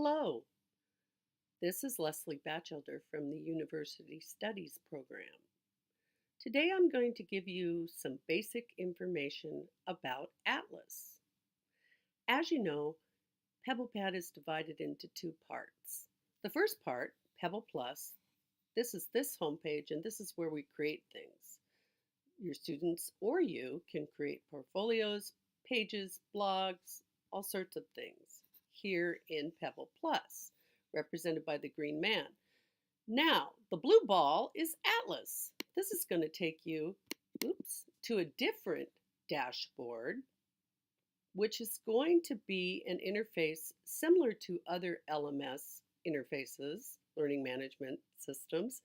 Hello, this is Leslie Batchelder from the University Studies program. Today I'm going to give you some basic information about Atlas. As you know, PebblePad is divided into two parts. The first part, Pebble Plus, this is this homepage and this is where we create things. Your students or you can create portfolios, pages, blogs, all sorts of things here in Pebble Plus, represented by the green man. Now, the blue ball is Atlas. This is going to take you, to a different dashboard, which is going to be an interface similar to other LMS interfaces, learning management systems,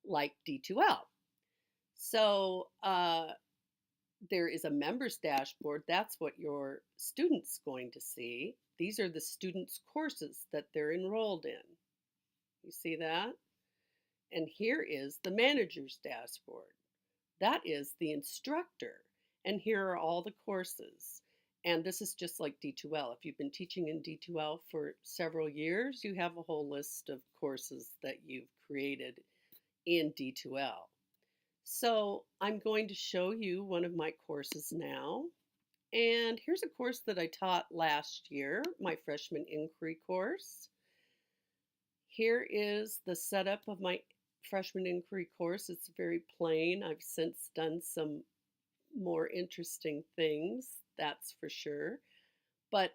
like D2L. So there is a members dashboard. That's what your student's going to see. These are the students' courses that they're enrolled in. You see that? And here is the manager's dashboard. That is the instructor. And here are all the courses. And this is just like D2L. If you've been teaching in D2L for several years, you have a whole list of courses that you've created in D2L. So I'm going to show you one of my courses now. And here's a course that I taught last year, my freshman inquiry course. Here is the setup of my freshman inquiry course. It's very plain. I've since done some more interesting things, that's for sure. But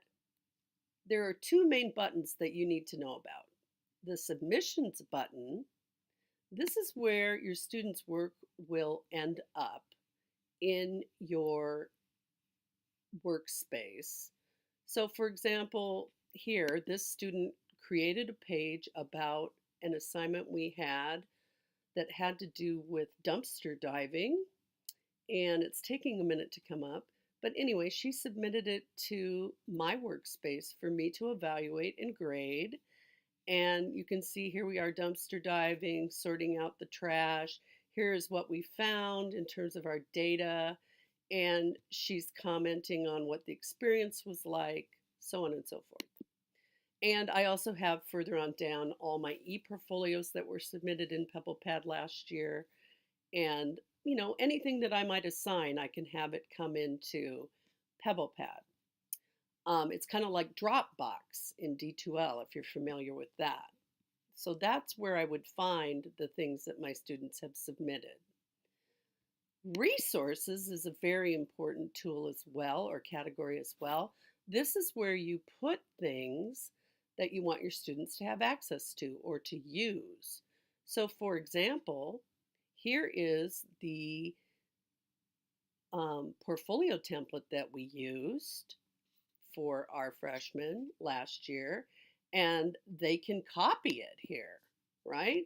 there are two main buttons that you need to know about. The submissions button, this is where your students' work will end up in your workspace. So for example, here, this student created a page about an assignment we had that had to do with dumpster diving, and it's taking a minute to come up. But anyway, she submitted it to my workspace for me to evaluate and grade. And you can see here we are dumpster diving, sorting out the trash. Here's what we found in terms of our data. And she's commenting on what the experience was like, so on and so forth. And I also have further on down all my e-portfolios that were submitted in PebblePad last year. And, anything that I might assign, I can have it come into PebblePad. It's kind of like Dropbox in D2L, if you're familiar with that. So that's where I would find the things that my students have submitted. Resources is a very important tool as well, or category as well. This is where you put things that you want your students to have access to or to use. So for example, here is the portfolio template that we used for our freshmen last year, and they can copy it here, right?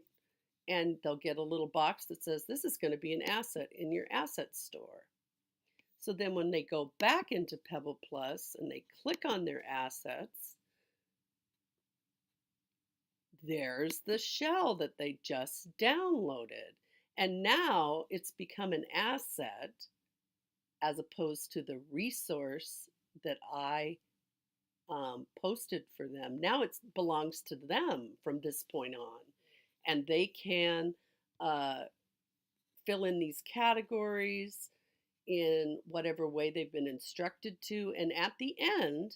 And they'll get a little box that says this is going to be an asset in your asset store. So then when they go back into Pebble Plus and they click on their assets, there's the shell that they just downloaded. And now it's become an asset as opposed to the resource that I posted for them. Now it belongs to them from this point on. And they can fill in these categories in whatever way they've been instructed to. And at the end,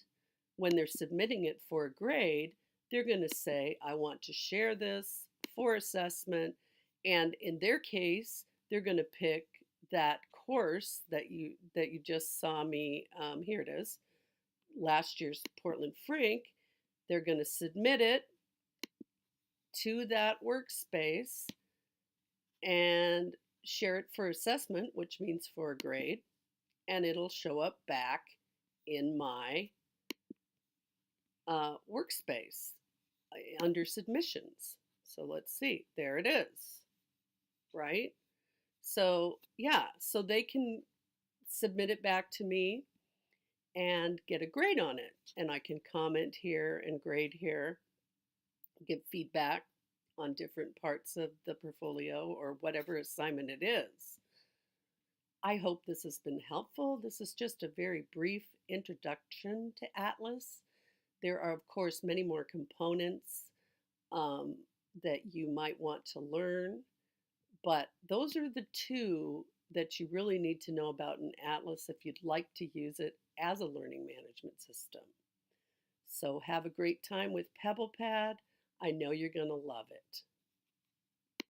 when they're submitting it for a grade, they're going to say, I want to share this for assessment. And in their case, they're going to pick that course that you just saw me, here it is, last year's Portland Frank. They're going to submit it to that workspace and share it for assessment, which means for a grade, and it'll show up back in my workspace under submissions. So let's see, there it is, right? So yeah, so they can submit it back to me and get a grade on it. And I can comment here and grade here, give feedback on different parts of the portfolio or whatever assignment it is. I hope this has been helpful. This is just a very brief introduction to Atlas. There are, of course, many more components um, that you might want to learn, but those are the two that you really need to know about in Atlas if you'd like to use it as a learning management system. So have a great time with PebblePad. I know you're going to love it.